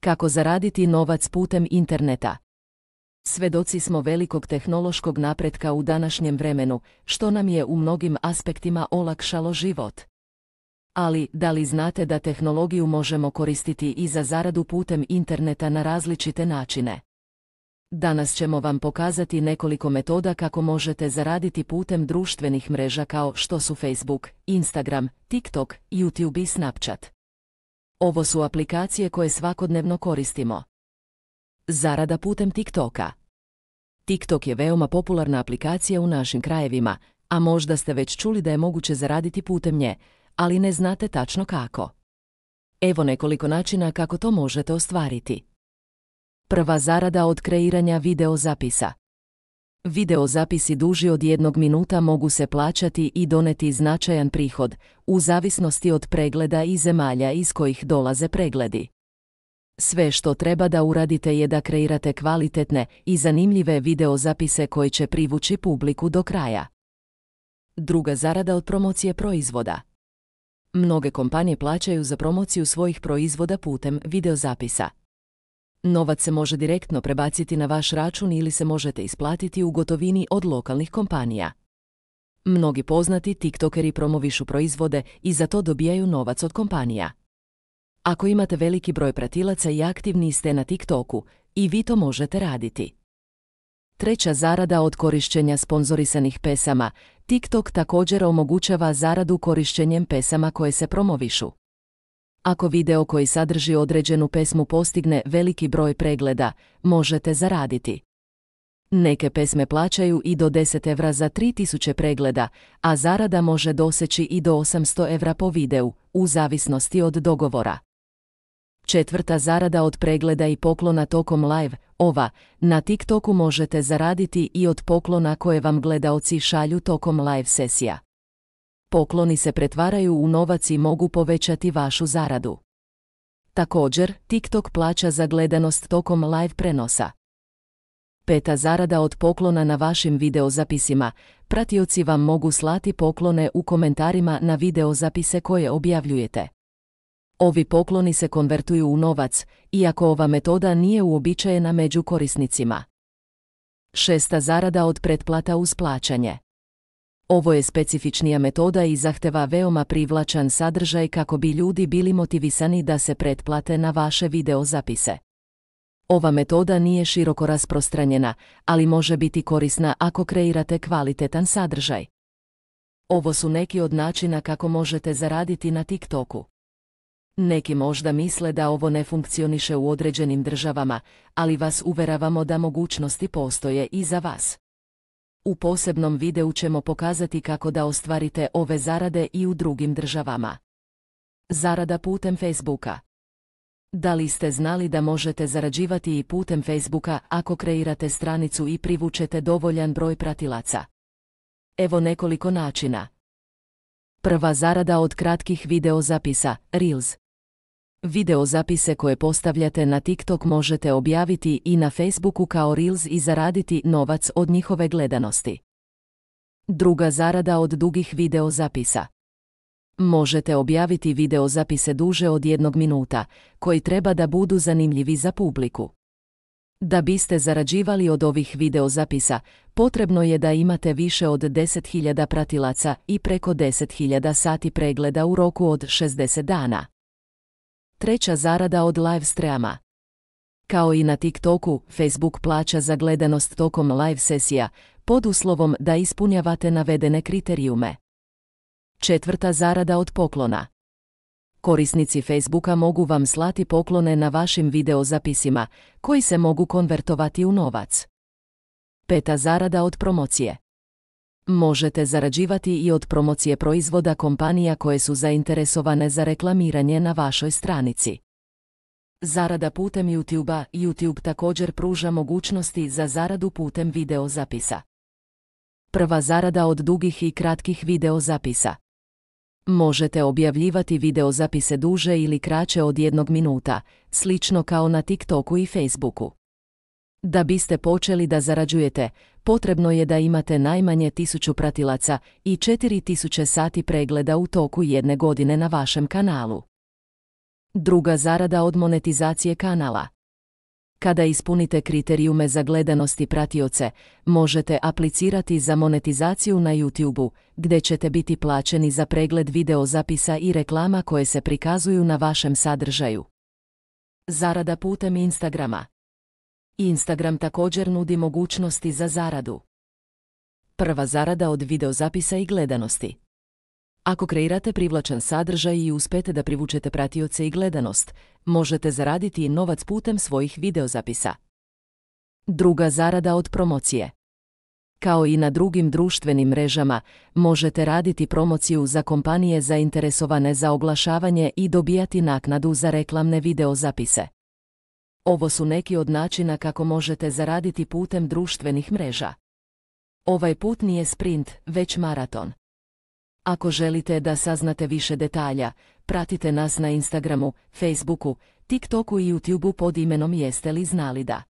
Kako zaraditi novac putem interneta? Svedoci smo velikog tehnološkog napretka u današnjem vremenu, što nam je u mnogim aspektima olakšalo život. Ali, da li znate da tehnologiju možemo koristiti i za zaradu putem interneta na različite načine? Danas ćemo vam pokazati nekoliko metoda kako možete zaraditi putem društvenih mreža kao što su Facebook, Instagram, TikTok, YouTube i Snapchat. Ovo su aplikacije koje svakodnevno koristimo. Zarada putem TikToka. TikTok je veoma popularna aplikacija u našim krajevima, a možda ste već čuli da je moguće zaraditi putem nje, ali ne znate tačno kako. Evo nekoliko načina kako to možete ostvariti. Prva zarada od kreiranja videozapisa. Videozapisi duži od 1 minuta mogu se plaćati i doneti značajan prihod, u zavisnosti od pregleda i zemalja iz kojih dolaze pregledi. Sve što treba da uradite je da kreirate kvalitetne i zanimljive videozapise koji će privući publiku do kraja. Druga zarada od promocije proizvoda. Mnoge kompanije plaćaju za promociju svojih proizvoda putem videozapisa. Novac se može direktno prebaciti na vaš račun ili se možete isplatiti u gotovini od lokalnih kompanija. Mnogi poznati tiktokeri promovišu proizvode i za to dobijaju novac od kompanija. Ako imate veliki broj pratilaca i aktivni ste na TikToku, i vi to možete raditi. Treća zarada od korišćenja sponzorisanih pesama. TikTok također omogućava zaradu korišćenjem pesama koje se promovišu. Ako video koji sadrži određenu pesmu postigne veliki broj pregleda, možete zaraditi. Neke pesme plaćaju i do 10 evra za 3000 pregleda, a zarada može doseći i do 800 evra po videu, u zavisnosti od dogovora. Četvrta zarada od pregleda i poklona tokom live. Na TikToku možete zaraditi i od poklona koje vam gledaoci šalju tokom live sesija. Pokloni se pretvaraju u novac i mogu povećati vašu zaradu. Također, TikTok plaća za gledanost tokom live prenosa. Peta zarada od poklona na vašim videozapisima. Pratioci vam mogu slati poklone u komentarima na videozapise koje objavljujete. Ovi pokloni se konvertuju u novac, iako ova metoda nije uobičajena među korisnicima. Šesta zarada od pretplata uz plaćanje. Ovo je specifičnija metoda i zahteva veoma privlačan sadržaj kako bi ljudi bili motivisani da se pretplate na vaše videozapise. Ova metoda nije široko rasprostranjena, ali može biti korisna ako kreirate kvalitetan sadržaj. Ovo su neki od načina kako možete zaraditi na TikToku. Neki možda misle da ovo ne funkcioniše u određenim državama, ali vas uveravamo da mogućnosti postoje i za vas. U posebnom videu ćemo pokazati kako da ostvarite ove zarade i u drugim državama. Zarada putem Facebooka. Da li ste znali da možete zarađivati i putem Facebooka ako kreirate stranicu i privučete dovoljan broj pratilaca? Evo nekoliko načina. Prva zarada od kratkih videozapisa, Reels. Videozapise koje postavljate na TikTok možete objaviti i na Facebooku kao Reels i zaraditi novac od njihove gledanosti. Druga zarada od dugih videozapisa. Možete objaviti videozapise duže od 1 minuta, koji treba da budu zanimljivi za publiku. Da biste zarađivali od ovih videozapisa, potrebno je da imate više od 10.000 pratilaca i preko 10.000 sati pregleda u roku od 60 dana. Treća zarada od live streama. Kao i na TikToku, Facebook plaća za gledanost tokom live sesija, pod uslovom da ispunjavate navedene kriterijume. Četvrta zarada od poklona. Korisnici Facebooka mogu vam slati poklone na vašim videozapisima, koji se mogu konvertovati u novac. Peta zarada od promocije. Možete zarađivati i od promocije proizvoda kompanija koje su zainteresovane za reklamiranje na vašoj stranici. Zarada putem YouTube-a. YouTube također pruža mogućnosti za zaradu putem videozapisa. Prva zarada od dugih i kratkih videozapisa. Možete objavljivati videozapise duže ili kraće od 1 minuta, slično kao na TikToku i Facebooku. Da biste počeli da zarađujete, potrebno je da imate najmanje 1000 pratilaca i 4000 sati pregleda u toku 1 godine na vašem kanalu. Druga zarada od monetizacije kanala. Kada ispunite kriterijume za gledanost i pratioce, možete aplicirati za monetizaciju na YouTube-u, gdje ćete biti plaćeni za pregled videozapisa i reklama koje se prikazuju na vašem sadržaju. Zarada putem Instagrama. Instagram također nudi mogućnosti za zaradu. Prva zarada od videozapisa i gledanosti. Ako kreirate privlačan sadržaj i uspete da privučete pratioce i gledanost, možete zaraditi novac putem svojih videozapisa. Druga zarada od promocije. Kao i na drugim društvenim mrežama, možete raditi promociju za kompanije zainteresovane za oglašavanje i dobijati naknadu za reklamne videozapise. Ovo su neki od načina kako možete zaraditi putem društvenih mreža. Ovaj put nije sprint, već maraton. Ako želite da saznate više detalja, pratite nas na Instagramu, Facebooku, TikToku i YouTubeu pod imenom Jeste li znali da.